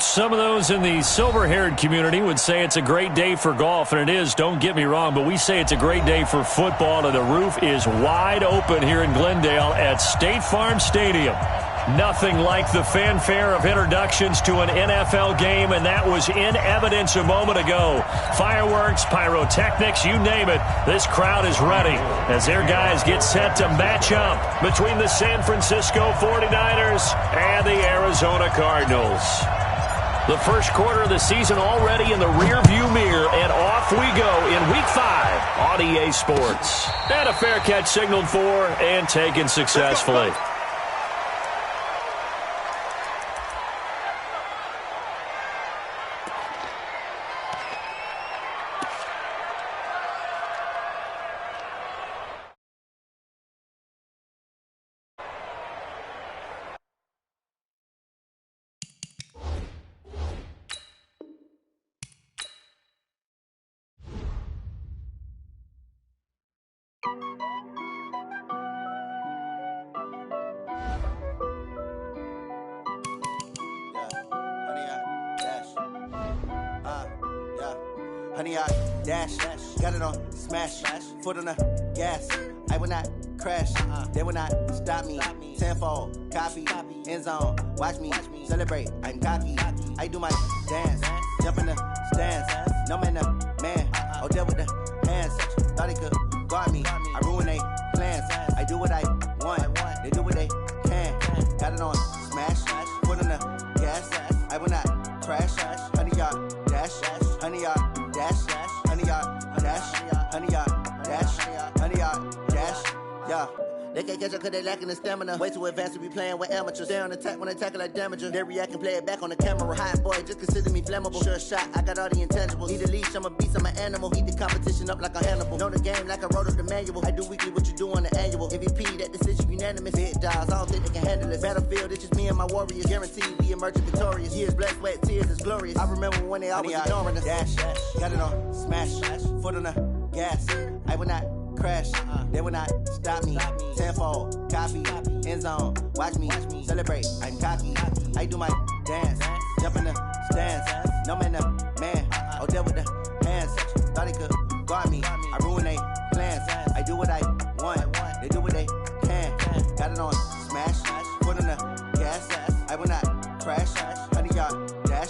Coach, some of those in the silver-haired community would say it's a great day for golf, and it is, don't get me wrong, but we say it's a great day for football, and the roof is wide open here in Glendale at State Farm Stadium. Nothing like the fanfare of introductions to an NFL game, and that was in evidence a moment ago. Fireworks, pyrotechnics, you name it, this crowd is ready as their guys get set to match up between the San Francisco 49ers and the Arizona Cardinals. The first quarter of the season already in the rearview mirror, and off we go in Week 5 on EA Sports. And a fair catch signaled for and taken successfully. Honey, I dash, got it on smash, foot on the gas. I will not crash, they will not stop me. Tenfold, copy, end zone, watch me celebrate. I'm cocky, I do my dance, jump in the stands. No man, man, oh deal with the hands. Thought he could guard me, I ruin they plans. I do what I want, they do what they can. Got it on smash, foot on the gas. I will not crash, honey, y'all dash, honey, y'all dash, honey, y'all dash, honey, y'all dash, honey, y'all dash, yeah. They can't catch up cause they lacking the stamina. Way too advanced to be playing with amateurs. Stay on attack when they tackle like damager. They react and play it back on the camera. Hot boy, just consider me flammable. Sure shot, I got all the intangibles. Need a leash, I'm a beast, I'm an animal. Heat the competition up like a Hannibal. Know the game like I wrote up the manual. I do weekly what you do on the annual. MVP, that decision unanimous. Big dogs, I don't think they can handle it. Battlefield, it's just me and my warriors. Guaranteed we emerging victorious. Years, blood, sweat, tears, it's glorious. I remember when they always ignoring us. Dash, got it on smash, foot on the gas. I will not crash, they will not stop me. Tenfold, copy, end zone, watch me celebrate. I'm cocky, I do my dance, jump in the stands. No man, man, oh deal with the hands. Thought he could guard me, I ruin they plans. I do what I want, they do what they can. Got it on smash, foot on the gas. I will not crash, honey, y'all dash,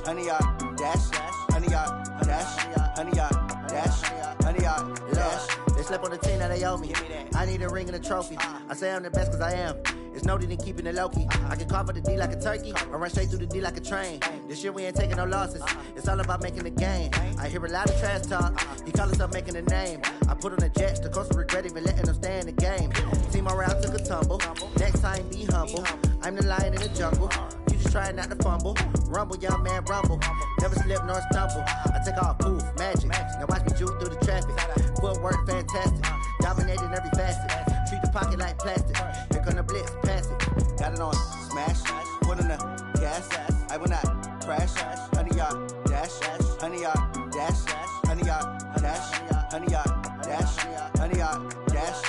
honey, y'all dash, honey, y'all dash, honey, y'all dash, honey, y'all dash. They slept on the team that they owe me. I need a ring and a trophy. I say I'm the best cause I am. It's no need in keeping it low-key. I can carve for the D like a turkey or run straight through the D like a train. This year we ain't taking no losses. It's all about making the game. I hear a lot of trash talk. He call himself making a name. I put on the Jets. The coach will regret even letting them stay in the game. Team around took a tumble. Next time be humble. I'm the lion in the jungle. You just trying not to fumble. Rumble, young man, rumble. Never slip nor stumble. I take off, poof, magic. Now watch me juke through the traffic. Footwork fantastic. Dominating every facet. Treat the pocket like plastic. Here come the blitz, pass it. Got it on smash, foot on the gas. I will not crash, honey, y'all dash, honey, y'all dash, honey, y'all dash, honey, y'all dash, honey, y'all dash.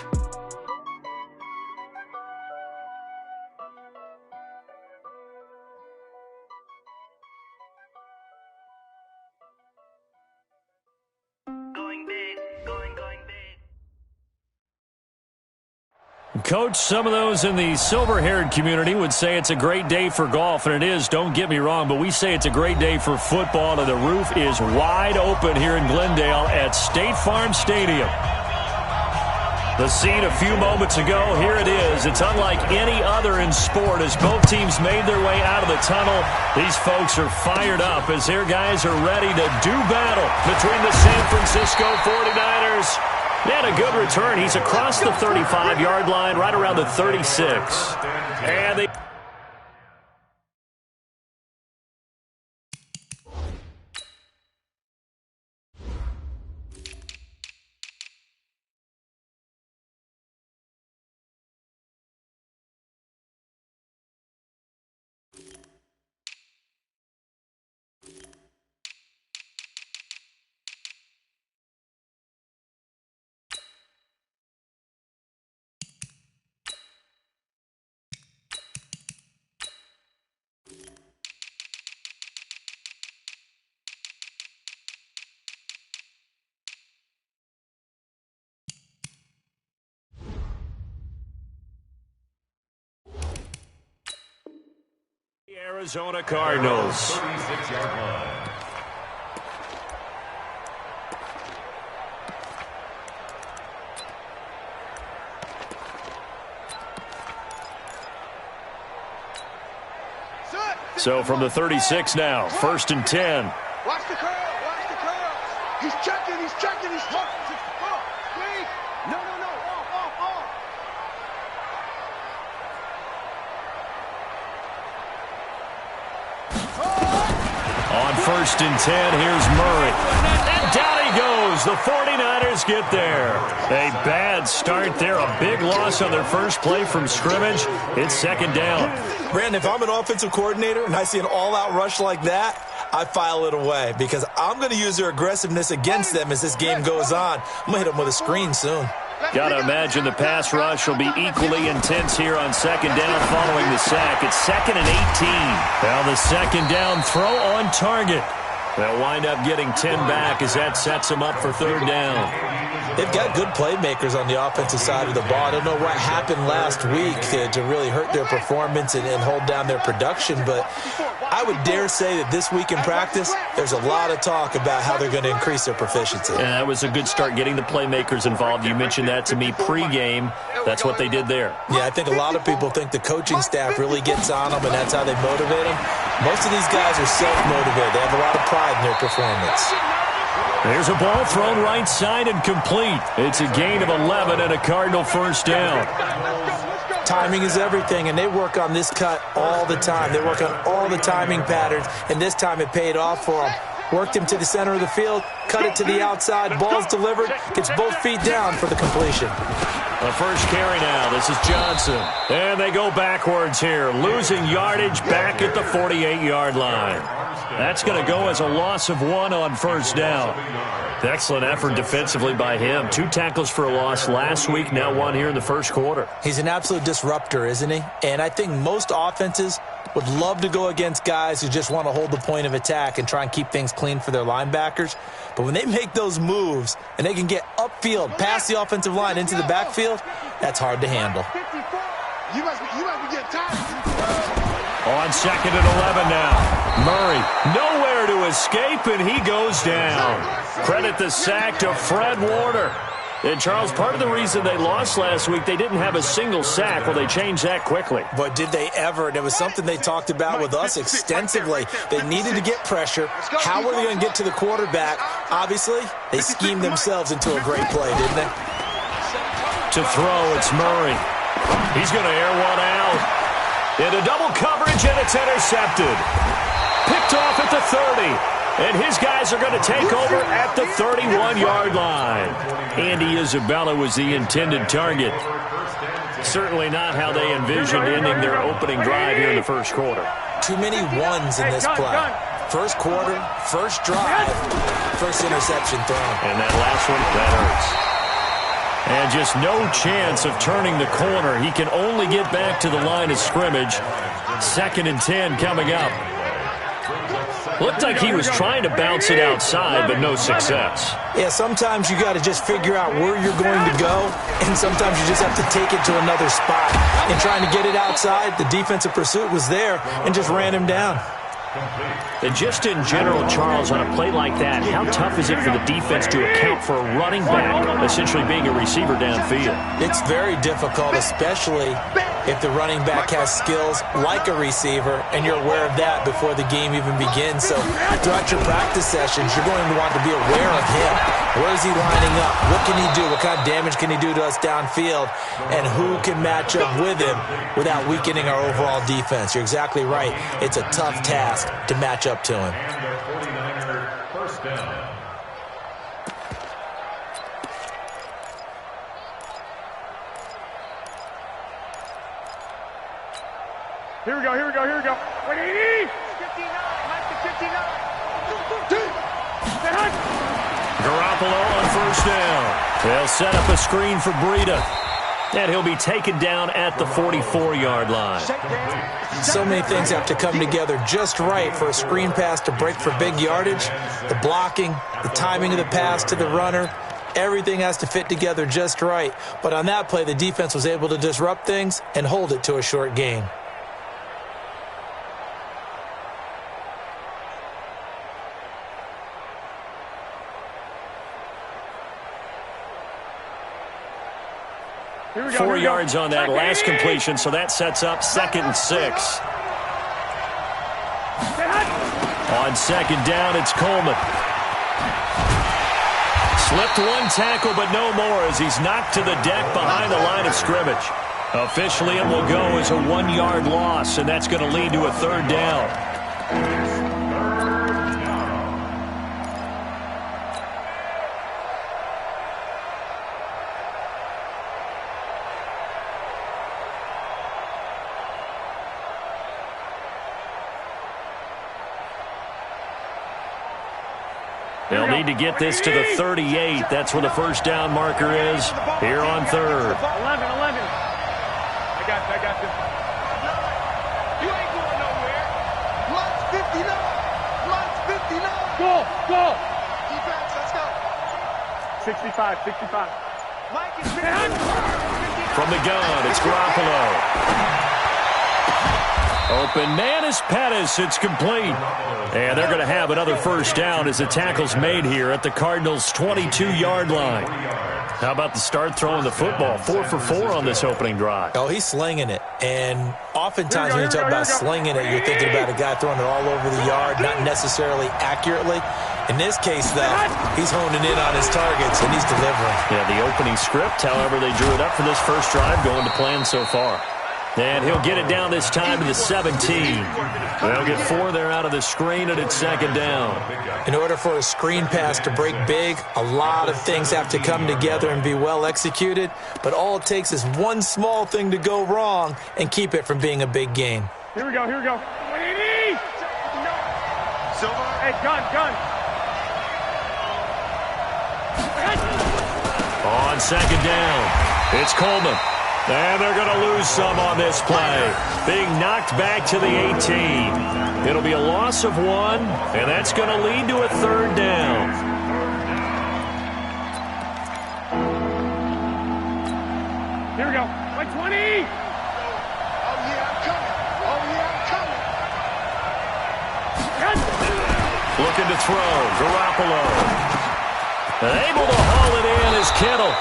Coach, some of those in the silver-haired community would say it's a great day for golf, and it is, don't get me wrong, but we say it's a great day for football, and the roof is wide open here in Glendale at State Farm Stadium. The scene a few moments ago, here it is. It's unlike any other in sport as both teams made their way out of the tunnel. These folks are fired up as their guys are ready to do battle between the San Francisco 49ers and a good return. He's across the 35-yard line, right around the 36. And they... Arizona Cardinals. So from the 36 now, 1st and 10. Watch the curl, watch the curl. He's checking, he's checking, he's checking. No, off. On 1st and 10, here's Murray. And down he goes. The 49ers get there. A bad start there. A big loss on their first play from scrimmage. It's 2nd down. Brandon, if I'm an offensive coordinator and I see an all-out rush like that, I file it away because I'm going to use their aggressiveness against them as this game goes on. I'm going to hit them with a screen soon. Got to imagine the pass rush will be equally intense here on 2nd down following the sack. It's 2nd and 18. Now the 2nd down throw on target. They'll wind up getting 10 back as that sets them up for 3rd down. They've got good playmakers on the offensive side of the ball. I don't know what happened last week to really hurt their performance and hold down their production, but I would dare say that this week in practice, there's a lot of talk about how they're going to increase their proficiency. And that was a good start, getting the playmakers involved. You mentioned that to me pregame. That's what they did there. Yeah, I think a lot of people think the coaching staff really gets on them, and that's how they motivate them. Most of these guys are self-motivated. They have a lot of pride in their performance. There's a ball thrown right side and complete. It's a gain of 11 and a Cardinal 1st down. Timing is everything, and they work on this cut all the time. They work on all the timing patterns, and this time it paid off for them. Worked him to the center of the field, cut it to the outside, ball's delivered, gets both feet down for the completion. The first carry now, this is Johnson. And they go backwards here, losing yardage back at the 48-yard line. That's going to go as a loss of 1 on 1st down. Excellent effort defensively by him. 2 tackles for a loss last week, now 1 here in the 1st quarter. He's an absolute disruptor, isn't he? And I think most offenses would love to go against guys who just want to hold the point of attack and try and keep things clean for their linebackers. But when they make those moves and they can get upfield, past the offensive line into the backfield, that's hard to handle. You must be getting tired. On 2nd and 11 now. Murray nowhere to escape, and he goes down. Credit the sack to Fred Warner. And, Charles, part of the reason they lost last week, they didn't have a single sack. Well, they changed that quickly. But did they ever? And it was something they talked about with us extensively. They needed to get pressure. How were they going to get to the quarterback? Obviously, they schemed themselves into a great play, didn't they? To throw, it's Murray. He's going to air one out. Into double coverage, and it's intercepted. Picked off at the 30. And his guys are going to take over at the 31-yard line. Andy Isabella was the intended target. Certainly not how they envisioned ending their opening drive here in the 1st quarter. Too many ones in this play. 1st quarter, 1st drive, 1st interception thrown. And that last one, that hurts. And just no chance of turning the corner. He can only get back to the line of scrimmage. 2nd and 10 coming up. Looked like he was trying to bounce it outside, but no success. Yeah, sometimes you got to just figure out where you're going to go, and sometimes you just have to take it to another spot. And trying to get it outside, the defensive pursuit was there and just ran him down. And just in general, Charles, on a play like that, how tough is it for the defense to account for a running back essentially being a receiver downfield? It's very difficult, especially if the running back has skills like a receiver, and you're aware of that before the game even begins. So throughout your practice sessions, you're going to want to be aware of him. Where is he lining up? What can he do? What kind of damage can he do to us downfield? And who can match up with him without weakening our overall defense? You're exactly right. It's a tough task to match up to him. Here we go. 180. 59. Garoppolo on 1st down. They'll set up a screen for Breida. And he'll be taken down at the 44-yard line. So many things have to come together just right for a screen pass to break for big yardage. The blocking, the timing of the pass to the runner, everything has to fit together just right. But on that play, the defense was able to disrupt things and hold it to a short gain. 4 yards on that last completion, so that sets up 2nd and 6. On 2nd down, it's Coleman. Slipped one tackle, but no more as he's knocked to the deck behind the line of scrimmage. Officially, it will go as a 1-yard loss, and that's going to lead to a 3rd down. They'll need to get this to the 38. That's where the 1st down marker is here on 3rd. 11. I got this. You ain't going nowhere. Blood's 59. Blood's 59. Go. Defense, let's go. 65. Mike is 50. From the gun, it's Garoppolo. Open man is Pettis. It's complete. And they're going to have another 1st down as the tackle's made here at the Cardinals' 22-yard line. How about the start throwing the football? 4 for 4 on this opening drive. Oh, he's slinging it. And oftentimes when you talk about slinging it, you're thinking about a guy throwing it all over the yard, not necessarily accurately. In this case, though, he's honing in on his targets, and he's delivering. Yeah, the opening script, however, they drew it up for this first drive, going to plan so far. And he'll get it down this time to the 17. They'll get 4 there out of the screen, and it's 2nd down. In order for a screen pass to break big, a lot of things have to come together and be well executed. But all it takes is one small thing to go wrong and keep it from being a big gain. Here we go. 180. Silver. Hey, gun. On 2nd down, it's Coleman. And they're going to lose some on this play. Being knocked back to the 18. It'll be a loss of 1, and that's going to lead to a 3rd down. Here we go. 20. Oh, yeah, I'm coming. Looking to throw. Garoppolo. Able to haul it in is Kittle.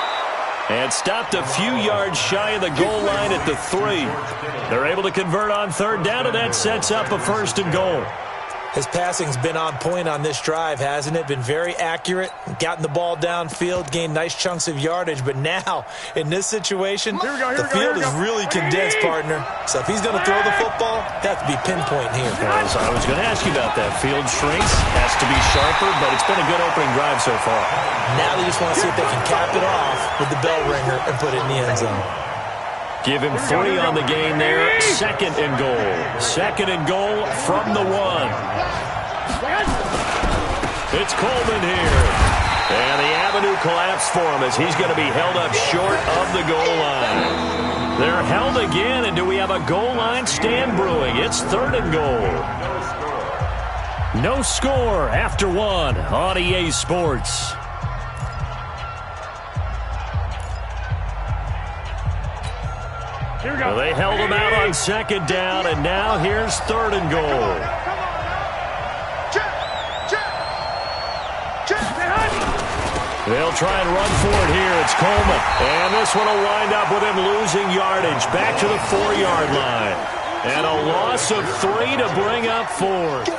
And stopped a few yards shy of the goal line at the 3. They're able to convert on 3rd down, and that sets up a 1st and goal. His passing's been on point on this drive, hasn't it? Been very accurate, gotten the ball downfield, gained nice chunks of yardage. But now, in this situation, the field is really condensed, partner. So if he's going to throw the football, that has to be pinpoint here. As I was going to ask you about that. Field shrinks, has to be sharper, but it's been a good opening drive so far. Now they just want to see if they can cap it off with the bell ringer and put it in the end zone. Give him 3 on the game there. 2nd and goal. 2nd and goal from the 1. It's Coleman here. And the avenue collapsed for him as he's going to be held up short of the goal line. They're held again, and do we have a goal line stand brewing? It's 3rd and goal. No score after 1 on EA Sports. Well, they held him out on 2nd down, and now here's 3rd and goal. They'll try and run for it here. It's Coleman. And this one will wind up with him losing yardage back to the 4-yard line. And a loss of 3 to bring up 4th.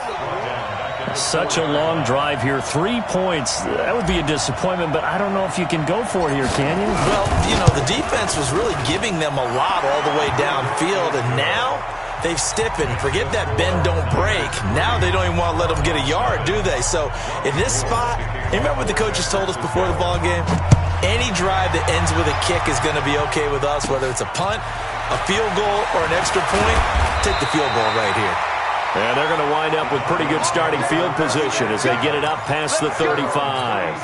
Such a long drive here. 3 points. That would be a disappointment, but I don't know if you can go for it here, can you? Well, you know, the defense was really giving them a lot all the way downfield, and now they've stiffened. Forget that bend, don't break. Now they don't even want to let them get a yard, do they? So in this spot, remember what the coaches told us before the ball game? Any drive that ends with a kick is going to be okay with us, whether it's a punt, a field goal, or an extra point. Take the field goal right here. And they're going to wind up with pretty good starting field position as they get it up past the 35.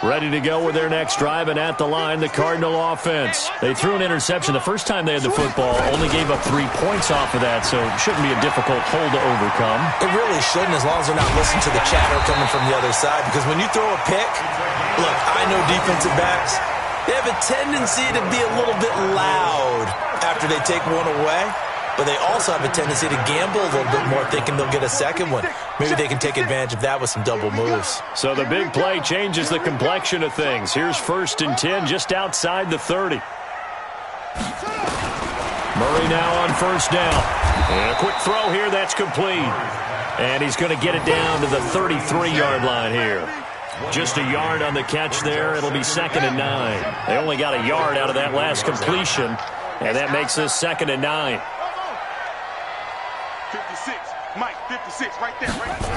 Ready to go with their next drive, and at the line, the Cardinal offense. They threw an interception the first time they had the football, only gave up 3 points off of that, so it shouldn't be a difficult hole to overcome. It really shouldn't, as long as they're not listening to the chatter coming from the other side, because when you throw a pick, look, I know defensive backs, They have a tendency to be a little bit loud after they take one away, but they also have a tendency to gamble a little bit more, thinking they'll get a second one. Maybe they can take advantage of that with some double moves. So the big play changes the complexion of things. Here's 1st and 10 just outside the 30. Murray now on 1st down. And a quick throw here, that's complete. And he's going to get it down to the 33-yard line here. Just a yard on the catch there. It'll be 2nd and 9. They only got a yard out of that last completion, and that makes this 2nd and 9. 56, Mike, 56, right there, right there.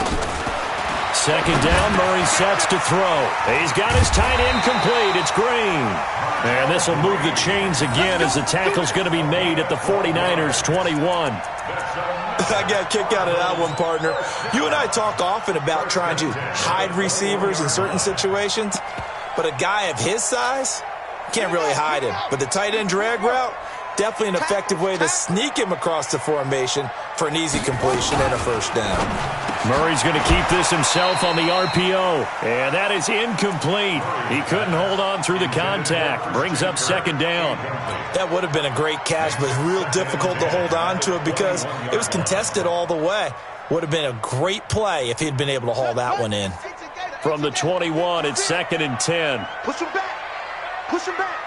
2nd down, Murray sets to throw. He's got his tight end complete. It's Green. And this will move the chains again as the tackle's going to be made at the 49ers' 21. I got a kick out of that one, partner. You and I talk often about trying to hide receivers in certain situations, but a guy of his size, can't really hide him. But the tight end drag route, definitely an effective way to sneak him across the formation for an easy completion and a 1st down. Murray's going to keep this himself on the RPO, and that is incomplete. He couldn't hold on through the contact. Brings up 2nd down. That would have been a great catch, but real difficult to hold on to it because it was contested all the way. Would have been a great play if he had been able to haul that one in. From the 21, it's 2nd and 10. Push him back. Push him back.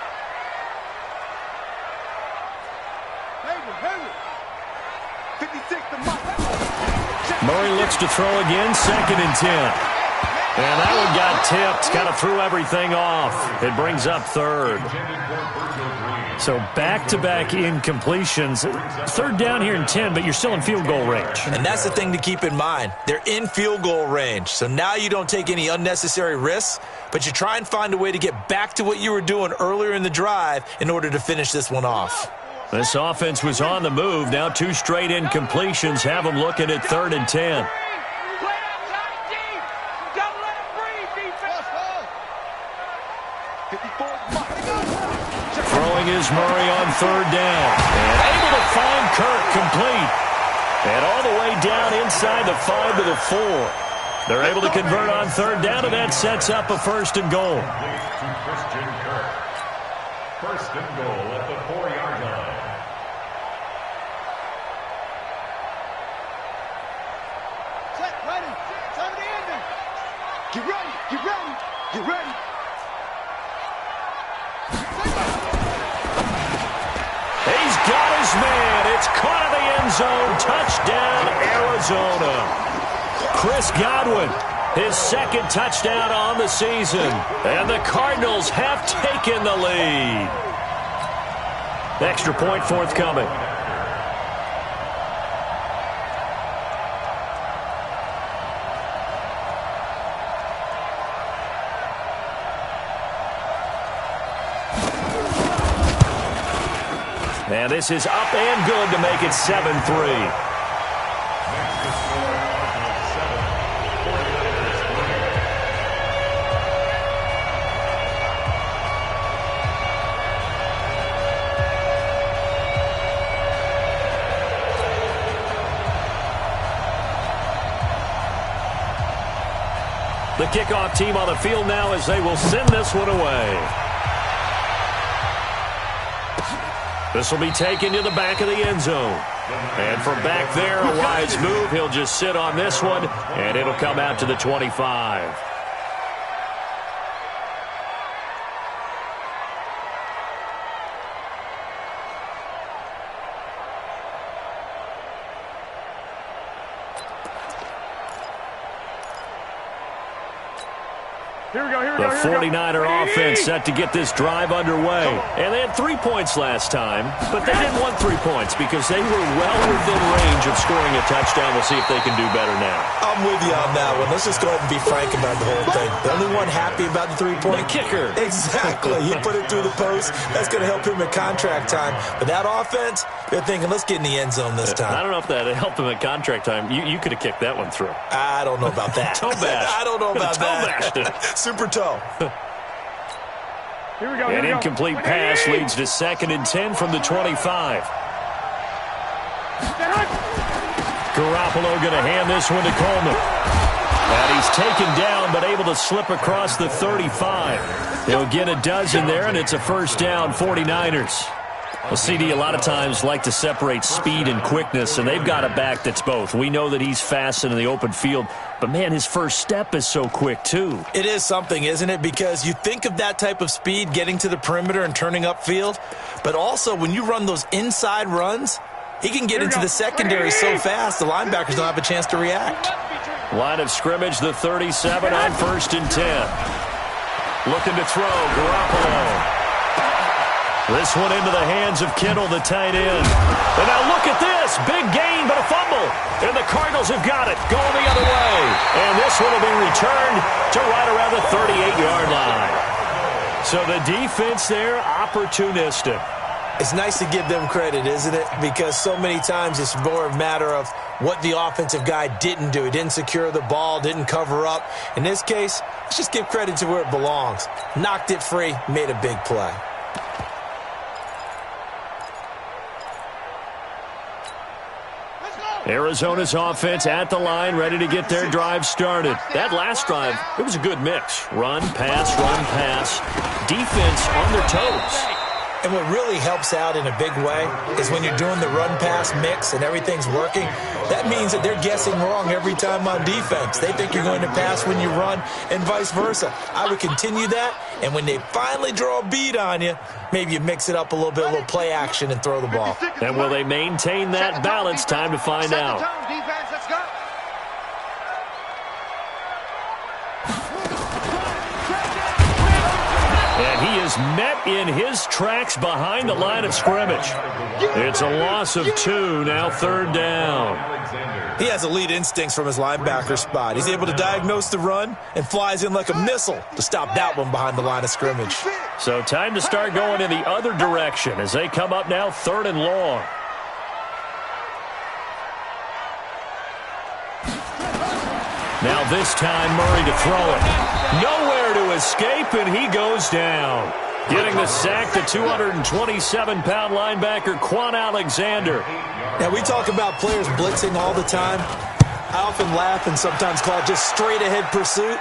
Murray looks to throw again, 2nd and 10. And that one got tipped, kind of threw everything off. It brings up 3rd. So back-to-back incompletions. 3rd down here and 10, but you're still in field goal range. And that's the thing to keep in mind. They're in field goal range. So now you don't take any unnecessary risks, but you try and find a way to get back to what you were doing earlier in the drive in order to finish this one off. This offense was on the move. Now 2 straight incompletions have them looking at 3rd and 10. Throwing is Murray on 3rd down. And able to find Kirk complete. And all the way down inside the 5 to the 4. They're able to convert on 3rd down, and that sets up a 1st and goal. 1st and goal at the 4-yard line. Get ready, get ready, get ready. He's got his man. It's caught in the end zone. Touchdown, Arizona. Chris Godwin, his 2nd touchdown on the season. And the Cardinals have taken the lead. Extra point forthcoming. And this is up and good to make it 7-3. The kickoff team on the field now as they will send this one away. This will be taken to the back of the end zone. And from back there, a wise move. He'll just sit on this one, and it'll come out to the 25. The 49er offense set to get this drive underway. And they had 3 points last time, but they didn't want 3 points because they were well within range of scoring a touchdown. We'll see if they can do better now. I'm with you on that one. Let's just go ahead and be frank about the whole thing. The only one happy about the 3-point? The kicker. Exactly. He put it through the post. That's going to help him at contract time. But that offense, they're thinking, let's get in the end zone this time. I don't know if that helped him at contract time. You could have kicked that one through. I don't know about that. Toe bash. I don't know about that. Toe bashed it. Super toe. Here we go. An incomplete pass leads to 2nd and 10 from the 25. Garoppolo going to hand this one to Coleman. And he's taken down, but able to slip across the 35. He'll get a dozen there, and it's a first down, 49ers. Well, CD, a lot of times like to separate speed and quickness, and they've got a back that's both. We know that he's fast in the open field, but, man, his first step is so quick, too. It is something, isn't it? Because you think of that type of speed getting to the perimeter and turning upfield, but also when you run those inside runs, he can get into the secondary so fast the linebackers don't have a chance to react. Line of scrimmage, the 37 on 1st and 10. Looking to throw, Garoppolo. This one into the hands of Kittle, the tight end. And now look at this. Big gain, but a fumble. And the Cardinals have got it, going the other way. And this one will be returned to right around the 38-yard line. So the defense there, opportunistic. It's nice to give them credit, isn't it? Because so many times it's more a matter of what the offensive guy didn't do. He didn't secure the ball, didn't cover up. In this case, let's just give credit to where it belongs. Knocked it free, made a big play. Arizona's offense at the line, ready to get their drive started. That last drive, it was a good mix. Run, pass, defense on their toes. And what really helps out in a big way is when you're doing the run-pass mix and everything's working, that means that they're guessing wrong every time on defense. They think you're going to pass when you run and vice versa. I would continue that, and when they finally draw a bead on you, maybe you mix it up a little bit, a little play action, and throw the ball. And will they maintain that balance? Time to find out. And he is met in his tracks behind the line of scrimmage. It's a loss of 2, now 3rd down. He has elite instincts from his linebacker spot. He's able to diagnose the run and flies in like a missile to stop that one behind the line of scrimmage. So time to start going in the other direction as they come up now 3rd and long. Now this time Murray to throw it. Nowhere to escape, and he goes down. Getting the sack, the 227-pound linebacker, Quan Alexander. Now, we talk about players blitzing all the time. I often laugh and sometimes call it just straight-ahead pursuit.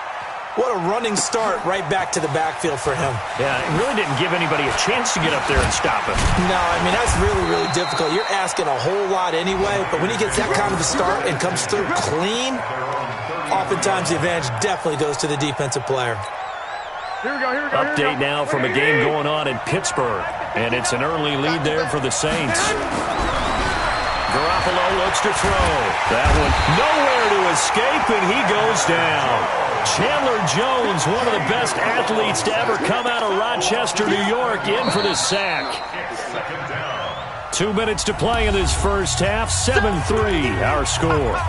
What a running start right back to the backfield for him. Yeah, it really didn't give anybody a chance to get up there and stop him. No, I mean, that's really, really difficult. You're asking a whole lot anyway, but when he gets that kind of a start and comes through clean, oftentimes the advantage definitely goes to the defensive player. Update now from a game going on in Pittsburgh, and it's an early lead there for the Saints. Garoppolo looks to throw. That one nowhere to escape, and he goes down. Chandler Jones, one of the best athletes to ever come out of Rochester, New York, in for the sack. 2 minutes to play in this first half. 7-3, our score.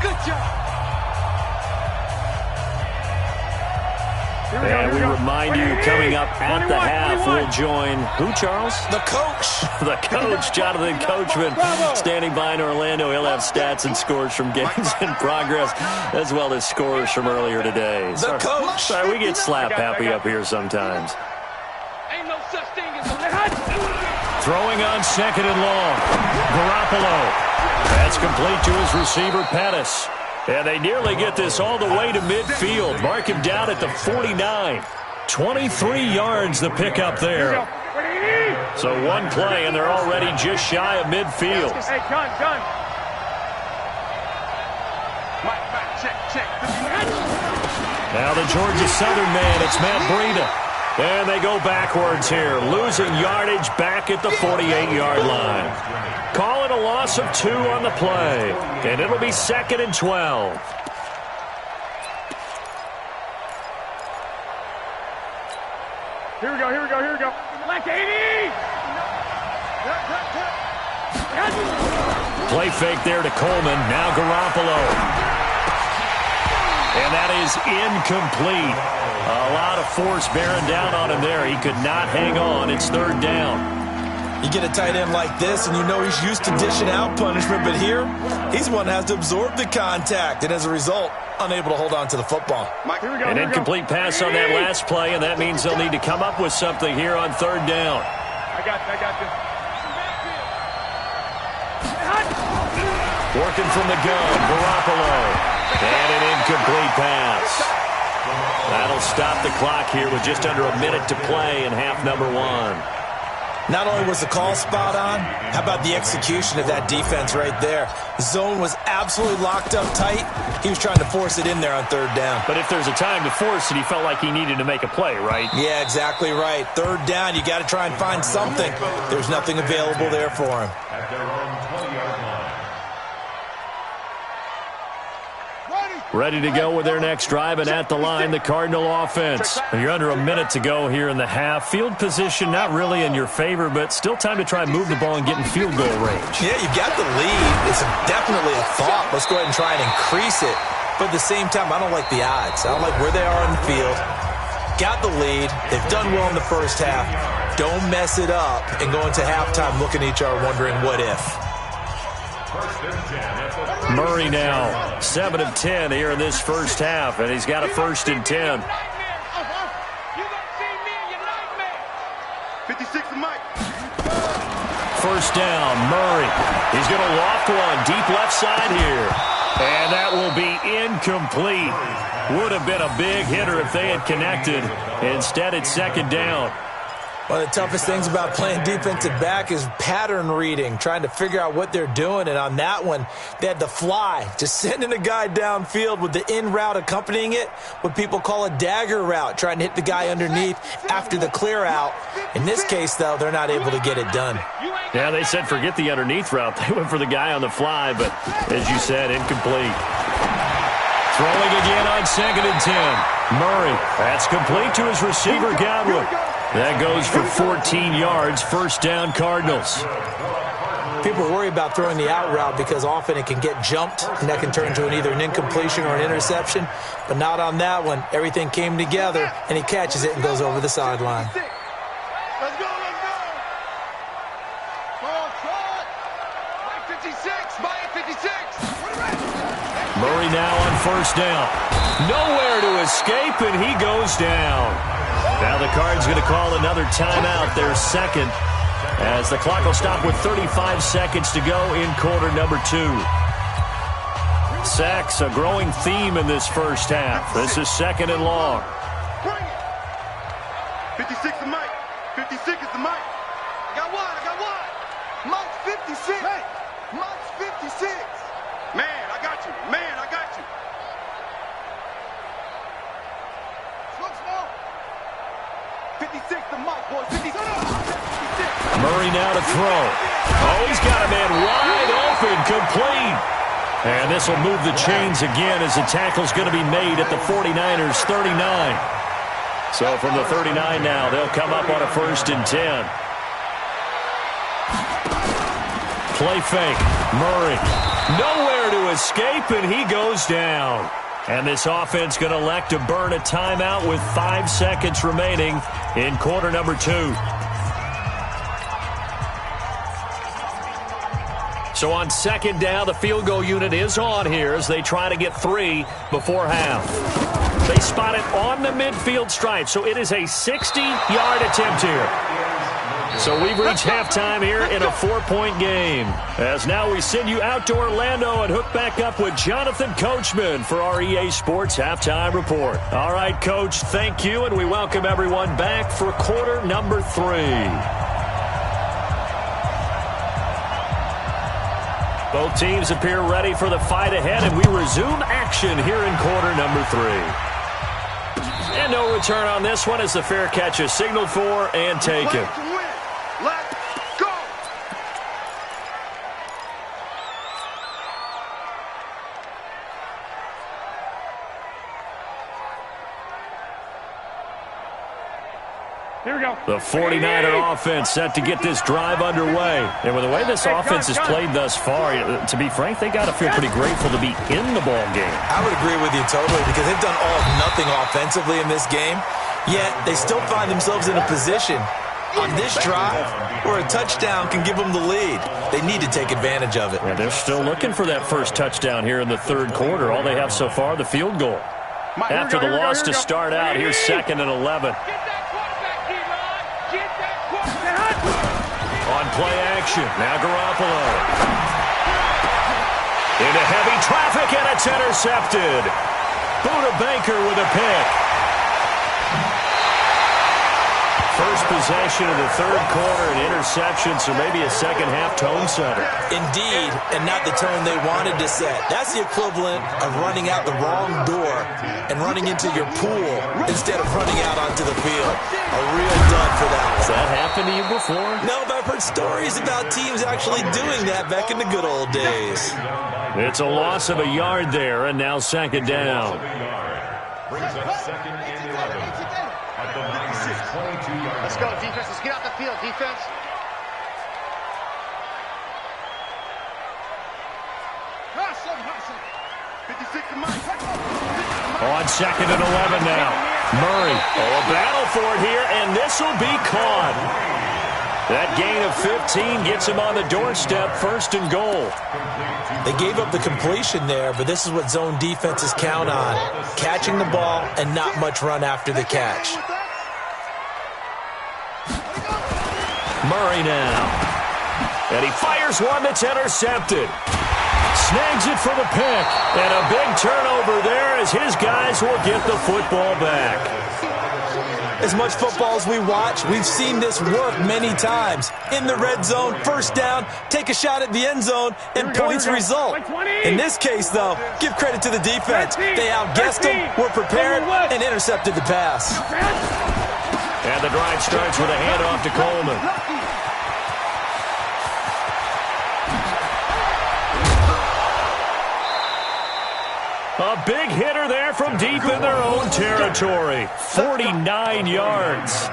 Good job. And we remind you, coming up at the half, we'll join who, Charles? The coach. The coach, Jonathan Coachman, standing by in Orlando. He'll have stats and scores from games in progress, as well as scores from earlier today. The coach. Sorry, we get slap happy up here sometimes. Ain't no such thing as a Throwing on 2nd and long. Garoppolo. That's complete to his receiver, Pettis. And they nearly get this all the way to midfield. Mark him down at the 49. 23 yards the pickup there. So one play, and they're already just shy of midfield. Hey, gun. Check. Now the Georgia Southern man, it's Matt Breida. And they go backwards here, losing yardage back at the 48-yard line. Call it a loss of 2 on the play, and it'll be 2nd and 12. Here we go. Like 80! Play fake there to Coleman. Now Garoppolo. And that is incomplete. A lot of force bearing down on him there. He could not hang on. It's 3rd down. You get a tight end like this, and you know he's used to dishing out punishment, but here, he's one that has to absorb the contact, and as a result, unable to hold on to the football. An incomplete pass on that last play, and that means they'll need to come up with something here on 3rd down. I got this. Working from the gun, Garoppolo. And an incomplete pass. That'll stop the clock here with just under a minute to play in half number one. Not only was the call spot on, how about the execution of that defense right there? The zone was absolutely locked up tight. He was trying to force it in there on third down. But if there's a time to force it, he felt like he needed to make a play, right? Yeah, exactly right. Third down, you got to try and find something. There's nothing available there for him. At their own 20-yard line. Ready to go with their next drive, and at the line, the Cardinal offense. You're under a minute to go here in the half. Field position not really in your favor, but still time to try and move the ball and get in field goal range. Yeah, you've got the lead. It's definitely a thought. Let's go ahead and try and increase it. But at the same time, I don't like the odds. I don't like where they are on the field. Got the lead. They've done well in the first half. Don't mess it up and go into halftime looking at each other wondering what if. Murray now, 7 of 10 here in this first half, and he's got a 1st and 10. 56 to Mike. First down, Murray. He's going to loft one deep left side here. And that will be incomplete. Would have been a big hitter if they had connected. Instead, it's 2nd down. One of the toughest things about playing defensive back is pattern reading, trying to figure out what they're doing. And on that one, they had the fly, just sending a guy downfield with the in route accompanying it, what people call a dagger route, trying to hit the guy underneath after the clear out. In this case, though, they're not able to get it done. Yeah, they said forget the underneath route. They went for the guy on the fly, but as you said, incomplete. Throwing again on 2nd and 10. Murray, that's complete to his receiver, Godwin. That goes for 14 yards, 1st down Cardinals. People worry about throwing the out route because often it can get jumped, and that can turn into either an incompletion or an interception. But not on that one. Everything came together, and he catches it and goes over the sideline. Let's go, let's go. Ball shot. By 56, by 56. Murray now on 1st down. Nowhere to escape, and he goes down. Now the Cards going to call another timeout, their 2nd, as the clock will stop with 35 seconds to go in quarter number 2. Sacks, a growing theme in this first half. This is 2nd and long. Bring it. 56 to Mike. 56 is to Mike. I got one. Mike's 56. Hey. Mike's 56. Man, I got you. Slow. 56 to Mike, boys. 56. Murray now to throw. Oh, he's got a man wide open, complete. And this will move the chains again as the tackle's going to be made at the 49ers' 39. So from the 39 now, they'll come up on a 1st and 10. Play fake. Murray. Nowhere to escape, and he goes down. And this offense going to elect to burn a timeout with 5 seconds remaining in quarter number 2. So on 2nd down, the field goal unit is on here as they try to get 3 before half. They spot it on the midfield stripe, so it is a 60-yard attempt here. So we've reached halftime here in a 4-point game. As now we send you out to Orlando and hook back up with Jonathan Coachman for our EA Sports Halftime Report. All right, Coach, thank you, and we welcome everyone back for quarter number 3. Both teams appear ready for the fight ahead, and we resume action here in quarter number 3. And no return on this one as the fair catch is signaled for and taken. Let's go! Here we go. The 49er offense set to get this drive underway. And with the way this offense has played thus far, to be frank, they got to feel pretty grateful to be in the ball game. I would agree with you totally because they've done all of nothing offensively in this game, yet they still find themselves in a position on this drive where a touchdown can give them the lead. They need to take advantage of it. Yeah, they're still looking for that first touchdown here in the 3rd quarter. All they have so far, the field goal. After the loss to start out, here's 2nd and 11. On play action, now Garoppolo. Into heavy traffic, and it's intercepted. Buda Baker with a pick. First possession of the third quarter, an interception, so maybe a second-half tone setter. Indeed, and not the tone they wanted to set. That's the equivalent of running out the wrong door and running into your pool instead of running out onto the field. A real dud for that one. Has that happened to you before? No, but I've heard stories about teams actually doing that back in the good old days. It's a loss of a yard there, and now second down. Brings up second and 11 at the Niners' 22-yard line. Let's go, defense. Let's get out the field, defense. On second and 11 now. Murray. Oh, a battle for it here, and this will be caught. That gain of 15 gets him on the doorstep, first and goal. They gave up the completion there, but this is what zone defenses count on. Catching the ball and not much run after the catch. Murray now. And he fires one that's intercepted. Snags it for the pick. And a big turnover there as his guys will get the football back. As much football as we watch, we've seen this work many times. In the red zone, first down, take a shot at the end zone, and points result. In this case, though, give credit to the defense. They outguessed them, were prepared, and intercepted the pass. And the drive starts with a handoff to Coleman. A big hitter there from deep in their own territory. 49 yards.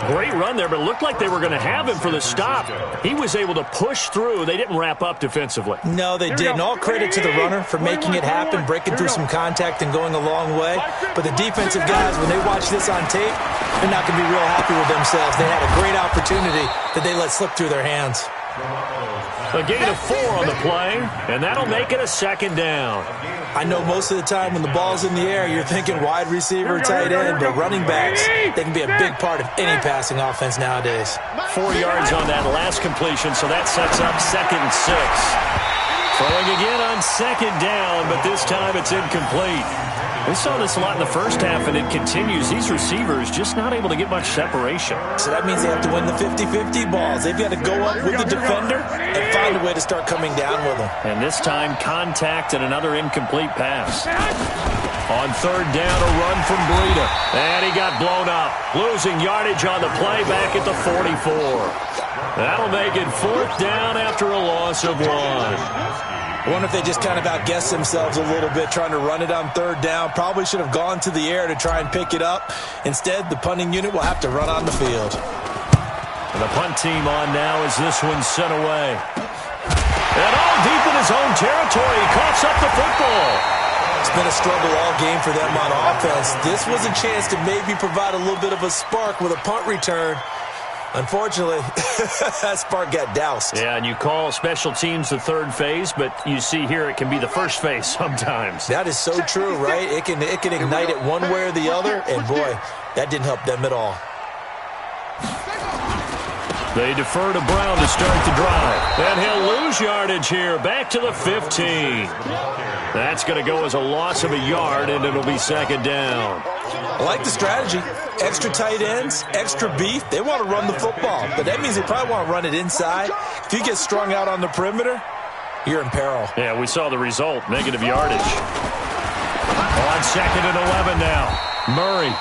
Great run there, but it looked like they were going to have him for the stop. He was able to push through. They didn't wrap up defensively. No, they didn't. All credit to the runner for making it happen, breaking through some contact and going a long way. But the defensive guys, when they watch this on tape, they're not going to be real happy with themselves. They had a great opportunity that they let slip through their hands. A gain of 4 on the play, and that'll make it a second down. I know most of the time when the ball's in the air, you're thinking wide receiver, tight end, but running backs, they can be a big part of any passing offense nowadays. 4 yards on that last completion, so that sets up second and 6. Throwing again on second down, but this time it's incomplete. We saw this a lot in the first half, and it continues. These receivers just not able to get much separation. So that means they have to win the 50-50 balls. They've got to go up with the defender and find a way to start coming down with them. And this time, contact and another incomplete pass. On third down, a run from Breida. And he got blown up. Losing yardage on the play back at the 44. That'll make it fourth down after a loss of 1. I wonder if they just kind of outguessed themselves a little bit trying to run it on third down. Probably should have gone to the air to try and pick it up. Instead, the punting unit will have to run on the field. And the punt team on now as this one's sent away. And all deep in his own territory, he coughs up the football. It's been a struggle all game for them on offense. This was a chance to maybe provide a little bit of a spark with a punt return. Unfortunately, that spark got doused. Yeah, and you call special teams the third phase, but you see here it can be the first phase sometimes. That is so true, right? It can ignite it one way or the other, and boy, that didn't help them at all. They defer to Brown to start the drive. And he'll lose yardage here, back to the 15. That's going to go as a loss of a yard, and it'll be second down. I like the strategy. Extra tight ends, extra beef. They want to run the football, but that means they probably want to run it inside. If you get strung out on the perimeter, you're in peril. Yeah, we saw the result, negative yardage. On second and 11 now, Murray.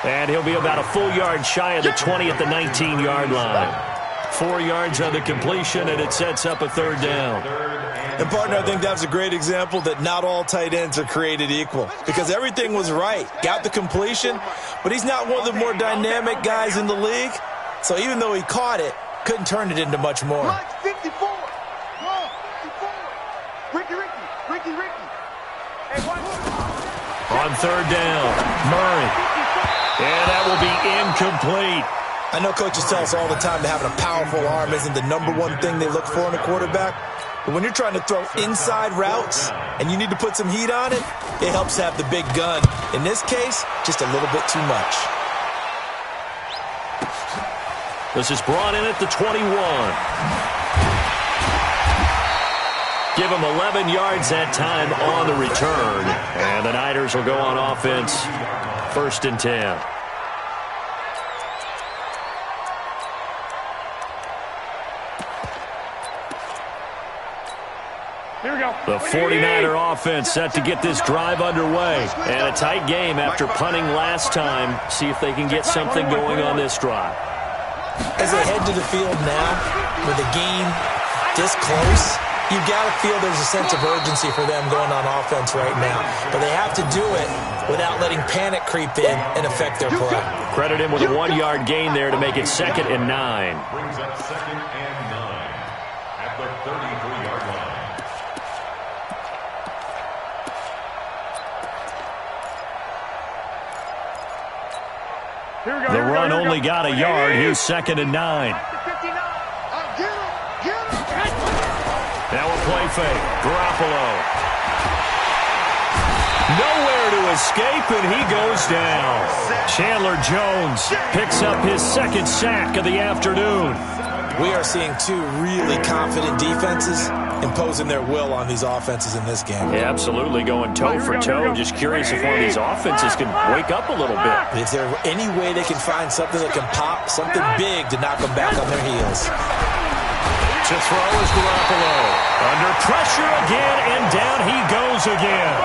And he'll be about a full yard shy of the 20 at the 19-yard line. 4 yards on the completion, and it sets up a third down. And, partner, I think that's a great example that not all tight ends are created equal because everything was right. Got the completion, but he's not one of the more dynamic guys in the league. So even though he caught it, couldn't turn it into much more. 54. Ricky. On third down, Murray. And that will be incomplete. I know coaches tell us all the time that having a powerful arm isn't the #1 thing they look for in a quarterback. But when you're trying to throw inside routes and you need to put some heat on it, it helps have the big gun. In this case, just a little bit too much. This is brought in at the 21. Give them 11 yards that time on the return. And the Niners will go on offense, 1st and 10. Here we go. The 49er offense set to get this drive underway. And a tight game after punting last time. See if they can get something going on this drive. As they head to the field now, with the game this close, you've got to feel there's a sense of urgency for them going on offense right now. But they have to do it without letting panic creep in and affect their play. Credit him with a 1-yard gain there to make it 2nd and 9. Brings up 2nd and 9 at the 33-yard line. The run only got a yard. Here's 2nd and 9. Now a play fake. Garoppolo. Nowhere to escape, and he goes down. Chandler Jones picks up his 2nd sack of the afternoon. We are seeing two really confident defenses imposing their will on these offenses in this game. Yeah, absolutely, going toe for toe. Just curious if one of these offenses can wake up a little bit. Is there any way they can find something that can pop, something big to knock them back on their heels? To throw is Garoppolo. Under pressure again, and down he goes again.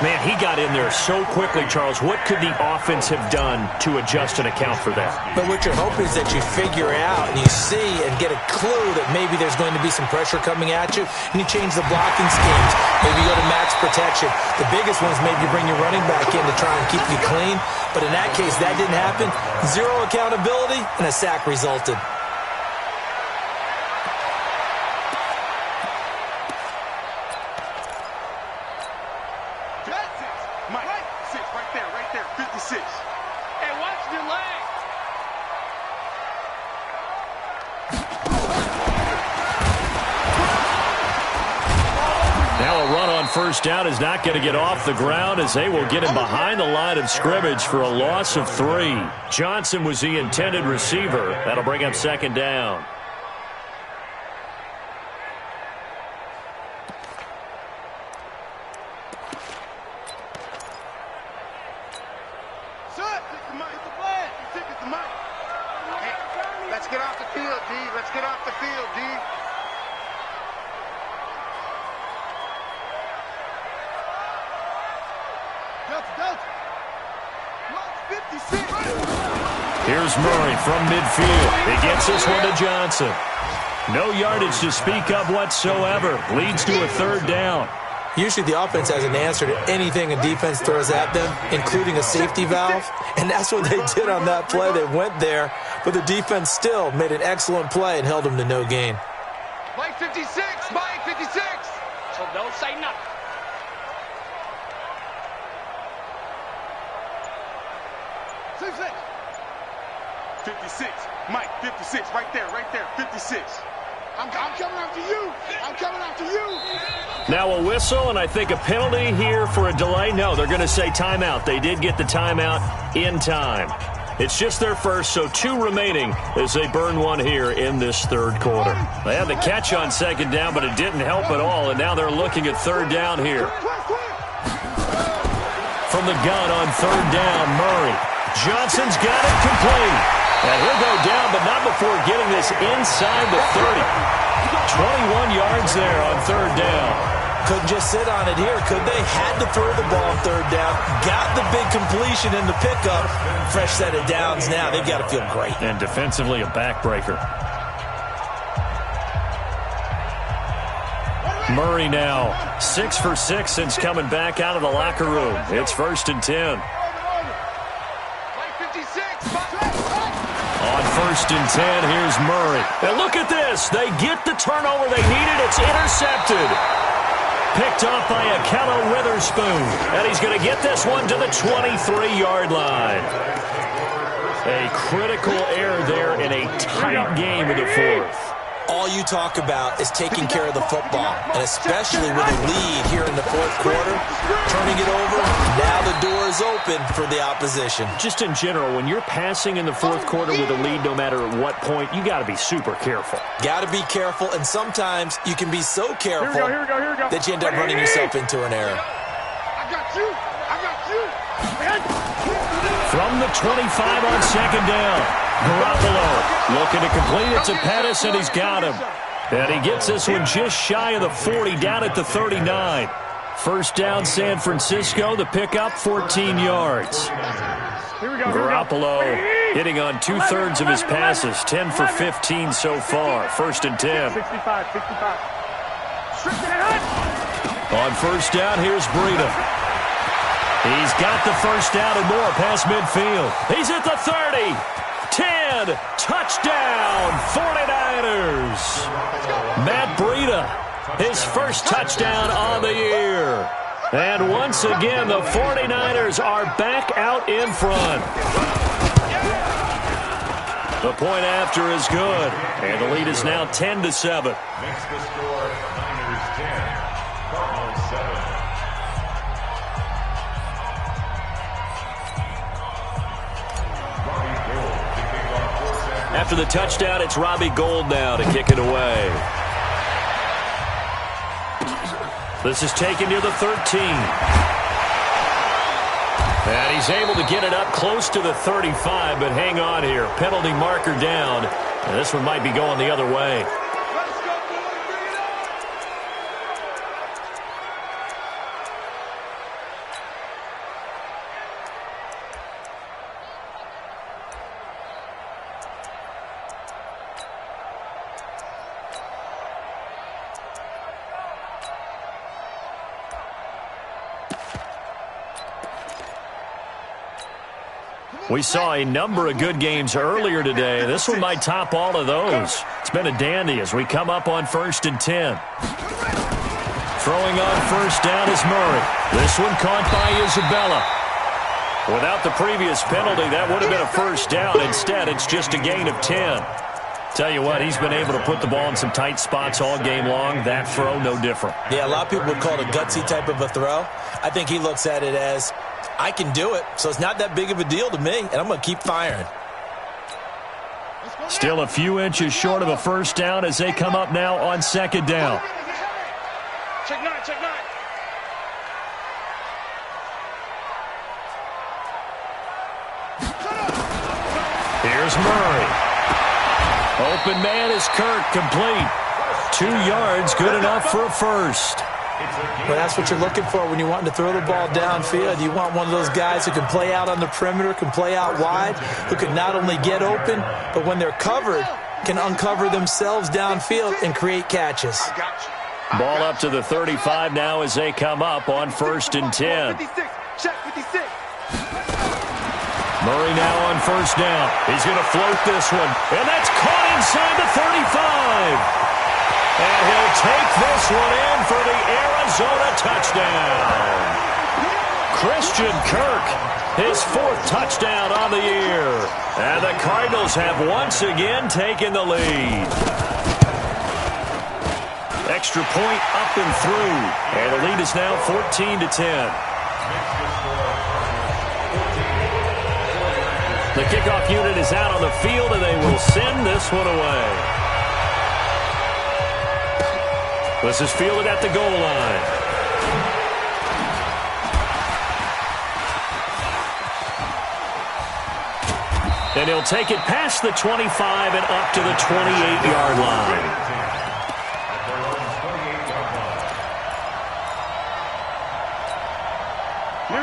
Man, he got in there so quickly, Charles. What could the offense have done to adjust and account for that? But what you're hoping is that you figure out and you see and get a clue that maybe there's going to be some pressure coming at you, and you change the blocking schemes. Maybe you go to max protection. The biggest one is maybe you bring your running back in to try and keep you clean. But in that case, that didn't happen. Zero accountability, and a sack resulted. First down is not going to get off the ground as they will get him behind the line of scrimmage for a loss of 3. Johnson was the intended receiver. That'll bring up 2nd down. Let's get off the field, D. Let's get off the field, D. Here's Murray from midfield. He gets this one to Johnson. No yardage to speak of whatsoever. Leads to a 3rd down. Usually the offense has an answer to anything a defense throws at them, including a safety valve. And that's what they did on that play. They went there, but the defense still made an excellent play and held them to no gain. Mike 56, Mike 56. So don't say nothing. Six. 56, Mike 56, right there, 56. I'm coming after you. I'm coming after you. Now a whistle, and I think a penalty here for a delay. No, they're going to say timeout. They did get the timeout in time. It's just their first, so 2 remaining as they burn one here in this 3rd quarter. They had the catch on 2nd down, but it didn't help at all, and now they're looking at 3rd down here. From the gun on 3rd down, Murray. Johnson's got it complete. And he'll go down, but not before getting this inside the 30. 21 yards there on 3rd down. Couldn't just sit on it here, could they? Had to throw the ball on 3rd down. Got the big completion in the pickup. Fresh set of downs now. They've got to feel great. And defensively, a backbreaker. Murray now 6 for 6 since coming back out of the locker room. It's 1st and 10. On 1st and 10, here's Murray. And look at this. They get the turnover they needed. It's intercepted. Picked off by Akello Witherspoon. And he's going to get this one to the 23-yard line. A critical error there in a tight game in the 4th. All you talk about is taking care of the football, and especially with a lead here in the 4th quarter, turning it over. Now the door is open. open for the opposition. Just in general, when you're passing in the fourth quarter with a lead, no matter at what point, you got to be super careful. Got to be careful, and sometimes you can be so careful that you end up running yourself into an error. I got you. From the 25 on second down, Garoppolo looking to complete it to Pettis, and he's got him. And he gets this one just shy of the 40, down at the 39. First down, San Francisco. The pickup, 14 yards. Garoppolo hitting on 2/3 of his passes, 10 for 15 so far. First and 10. 65. On first down, here's Breida. He's got the first down and more past midfield. He's at the 30. 10. Touchdown, 49ers. Matt Breida, his first touchdown on the year. And once again, the 49ers are back out in front. The point after is good. And the lead is now 10-7. Makes the score Niners 10, Cardinals 7. After the touchdown, it's Robbie Gould now to kick it away. This is taken near the 13. And he's able to get it up close to the 35, but hang on here. Penalty marker down. And this one might be going the other way. We saw a number of good games earlier today. This one might top all of those. It's been a dandy as we come up on 1st and 10. Throwing on first down is Murray. This one caught by Isabella. Without the previous penalty, that would have been a first down. Instead, it's just a gain of 10. Tell you what, he's been able to put the ball in some tight spots all game long. That throw, no different. Yeah, a lot of people would call it a gutsy type of a throw. I think he looks at it as, I can do it, so it's not that big of a deal to me, and I'm going to keep firing. Still a few inches short of a first down as they come up now on second down. Check nine. Here's Murray. Open man is Kirk, complete. 2 yards, good enough for a first. Well, that's what you're looking for when you're wanting to throw the ball downfield. You want one of those guys who can play out on the perimeter, can play out wide, who can not only get open, but when they're covered, can uncover themselves downfield and create catches. Ball up to the 35 now as they come up on 1st and 10. Check 56. Murray now on first down. He's going to float this one, and that's caught inside the 35. And he'll take this one in for the Arizona touchdown. Christian Kirk, his 4th touchdown on the year. And the Cardinals have once again taken the lead. Extra point up and through. And the lead is now 14-10. The kickoff unit is out on the field, and they will send this one away. This is fielded at the goal line. And he'll take it past the 25 and up to the 28-yard line.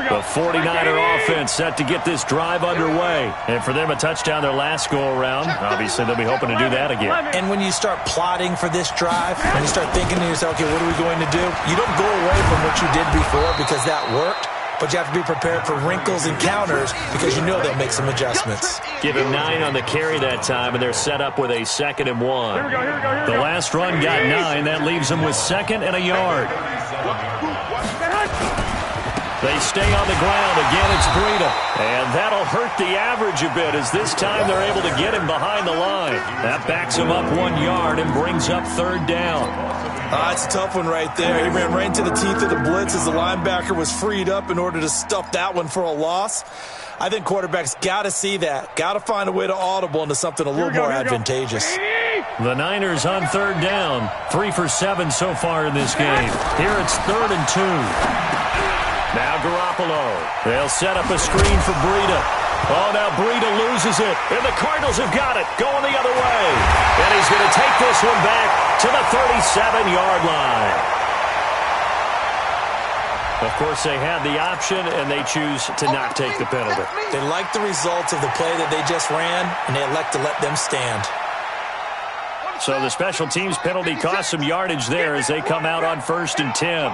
The 49er offense set to get this drive underway. And for them, a touchdown their last go-around. Obviously, they'll be hoping to do that again. And when you start plotting for this drive, when you start thinking to yourself, okay, what are we going to do? You don't go away from what you did before because that worked, but you have to be prepared for wrinkles and counters because you know they'll make some adjustments. Give him 9 on the carry that time, and they're set up with a 2nd and 1. The last run got 9. That leaves them with 2nd and a yard. They stay on the ground. Again, it's Breida. And that'll hurt the average a bit as this time they're able to get him behind the line. That backs him up 1 yard and brings up 3rd down. It's a tough one right there. He ran right into the teeth of the blitz as the linebacker was freed up in order to stuff that one for a loss. I think quarterbacks got to see that. Got to find a way to audible into something a little more advantageous. The Niners on third down. 3 for 7 so far in this game. Here it's 3rd and 2. Now Garoppolo. They'll set up a screen for Breida. Oh, now Breida loses it, and the Cardinals have got it, going the other way. And he's going to take this one back to the 37-yard line. Of course, they had the option, and they choose to not take the penalty. They like the results of the play that they just ran, and they elect to let them stand. So the special teams penalty cost some yardage there as they come out on 1st and 10.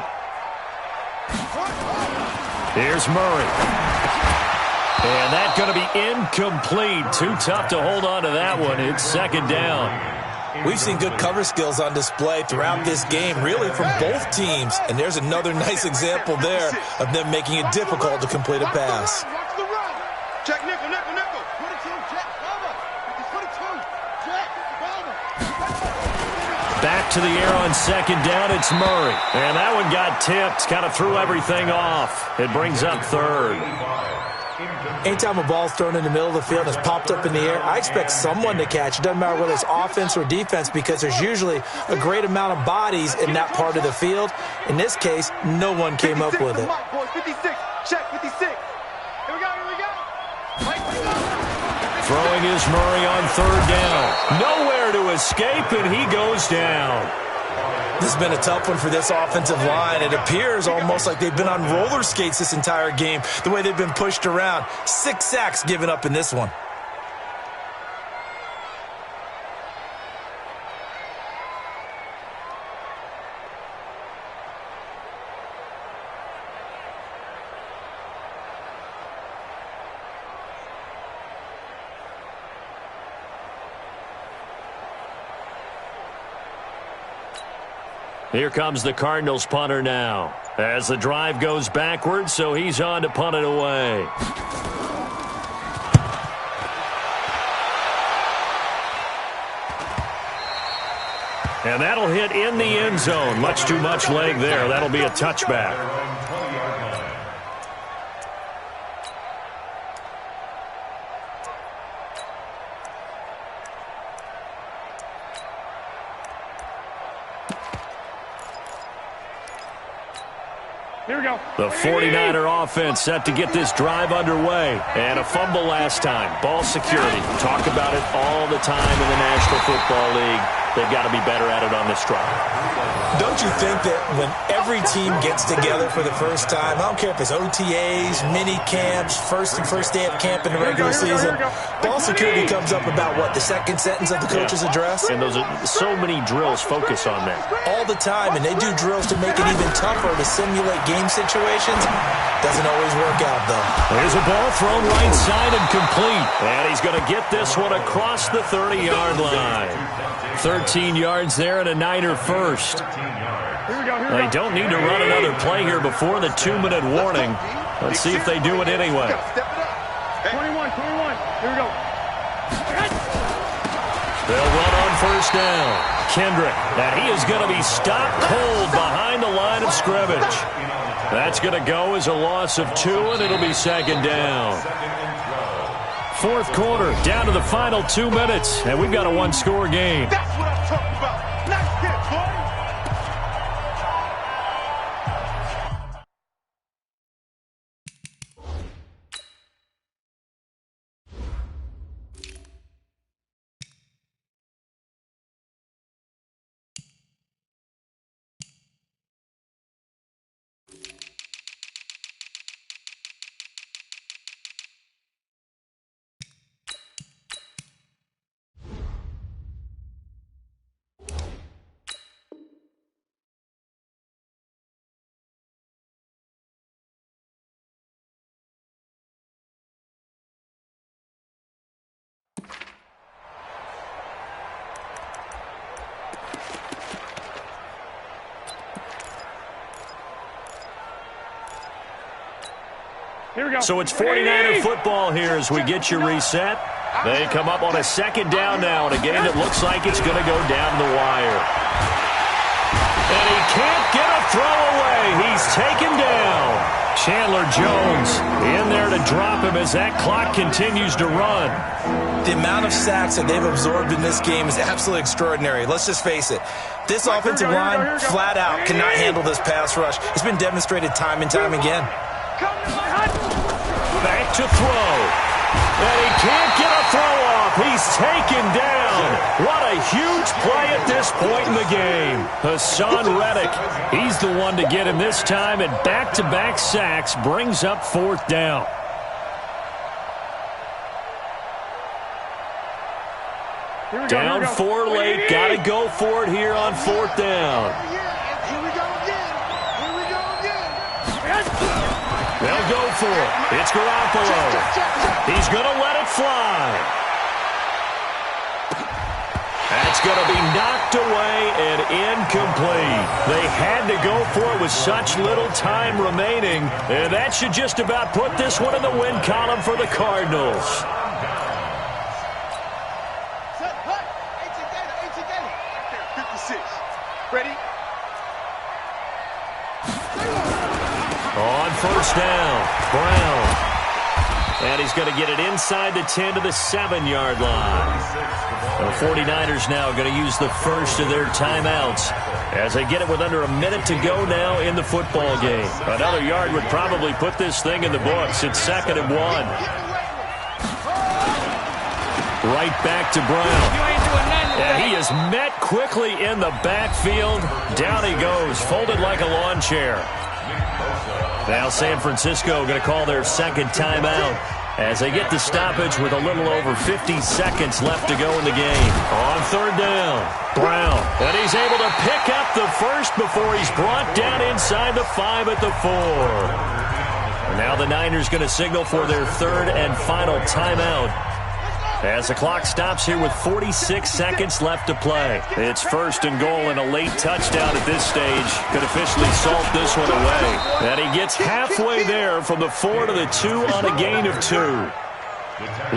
Here's Murray. And that's going to be incomplete. Too tough to hold on to that one. It's 2nd down. We've seen good cover skills on display throughout this game, really from both teams. And there's another nice example there of them making it difficult to complete a pass. Watch the run. Check nickel, nickel, nickel. 22, check, cover. 22, check, cover. Back to the air on 2nd down. It's Murray. And that one got tipped. Kind of threw everything off. It brings up 3rd. Anytime a ball's thrown in the middle of the field and it's popped up in the air, I expect someone to catch. It doesn't matter whether it's offense or defense because there's usually a great amount of bodies in that part of the field. In this case, no one came up with it. 56, check 56. Here we go, here we go. Throwing is Murray on 3rd down. Nowhere to escape, and he goes down. This has been a tough one for this offensive line. It appears almost like they've been on roller skates this entire game, the way they've been pushed around. 6 sacks given up in this one. Here comes the Cardinals punter now. As the drive goes backwards, so he's on to punt it away. And that'll hit in the end zone. Much too much leg there. That'll be a touchback. Here we go. The 49er offense set to get this drive underway. And a fumble last time. Ball security. Talk about it all the time in the National Football League. They've got to be better at it on this drive. Don't you think that when every team gets together for the first time, I don't care if it's OTAs, mini camps, first day of camp in the regular season, ball security comes up about what, the second sentence of the coach's address? And those are so many drills focus on that. All the time, and they do drills to make it even tougher to simulate game situations. Doesn't always work out, though. There's a ball thrown right side and complete. And he's going to get this one across the 30-yard line. 13 yards there and a Niner first. They don't need to run another play here before the 2-minute warning. Let's see if they do it anyway. 21, 21. Here we go. They'll run on 1st down. Kendrick, and he is going to be stopped cold behind the line of scrimmage. That's going to go as a loss of 2, and it'll be 2nd down. 4th quarter, down to the final 2 minutes, and we've got a one-score game. That's what I'm talking about. Nice hit, boy. Here we go. So it's 49er football here as we get you reset. They come up on a 2nd down now in a game that looks like it's going to go down the wire. And he can't get a throw away. He's taken down. Chandler Jones in there to drop him as that clock continues to run. The amount of sacks that they've absorbed in this game is absolutely extraordinary. Let's just face it. This offensive line, flat out, cannot handle this pass rush. It's been demonstrated time and time again. Back to throw. And he can't get a throw off. He's taken down. What a huge play at this point in the game. Hassan Reddick, he's the one to get him this time, and back-to-back sacks brings up fourth down. Down 4 late. Got to go for it here on fourth down. Here we go again. Here we go again. They'll go for it. It's Garoppolo. He's going to let it fly. That's going to be knocked away and incomplete. They had to go for it with such little time remaining, and that should just about put this one in the win column for the Cardinals. Set, hut. 18 gator. 56. Ready? On first down, Brown. And he's going to get it inside the 10 to the 7-yard line. The 49ers now going to use the first of their timeouts as they get it with under a minute to go now in the football game. Another yard would probably put this thing in the books. It's 2nd and 1. Right back to Brown. And he is met quickly in the backfield. Down he goes, folded like a lawn chair. Now San Francisco going to call their second timeout as they get the stoppage with a little over 50 seconds left to go in the game. On third down, Brown. And he's able to pick up the first before he's brought down inside the 5 at the 4. Now the Niners going to signal for their third and final timeout as the clock stops here with 46 seconds left to play. It's 1st and goal, and a late touchdown at this stage could officially salt this one away. And he gets halfway there from the 4 to the 2 on a gain of 2.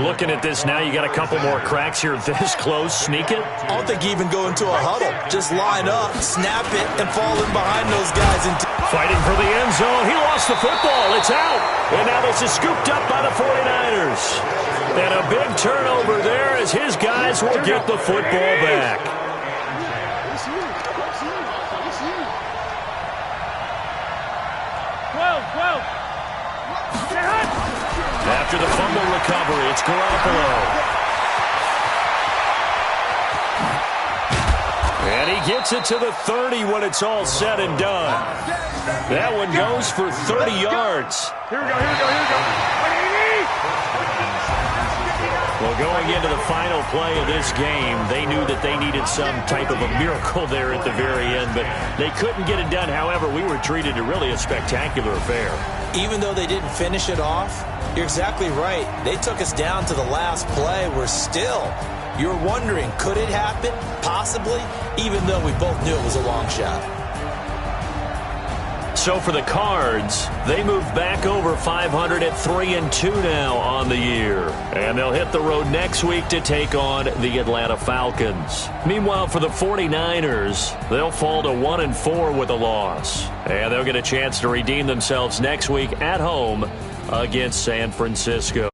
Looking at this now, you got a couple more cracks here this close. Sneak it? I don't think you even go into a huddle. Just line up, snap it, and fall in behind those guys. Fighting for the end zone. He lost the football. It's out. And now this is scooped up by the 49ers. And a big turnover there as his guys will get the football back. After the fumble recovery, it's Garoppolo. And he gets it to the 30 when it's all said and done. That one goes for 30 yards. Here we go. Well, going into the final play of this game, they knew that they needed some type of a miracle there at the very end, but they couldn't get it done. However, we were treated to really a spectacular affair. Even though they didn't finish it off, you're exactly right. They took us down to the last play. We're still, you're wondering, could it happen? Possibly, even though we both knew it was a long shot. So for the Cards, they move back over 500 at 3-2 now on the year. And they'll hit the road next week to take on the Atlanta Falcons. Meanwhile, for the 49ers, they'll fall to 1-4 with a loss. And they'll get a chance to redeem themselves next week at home against San Francisco.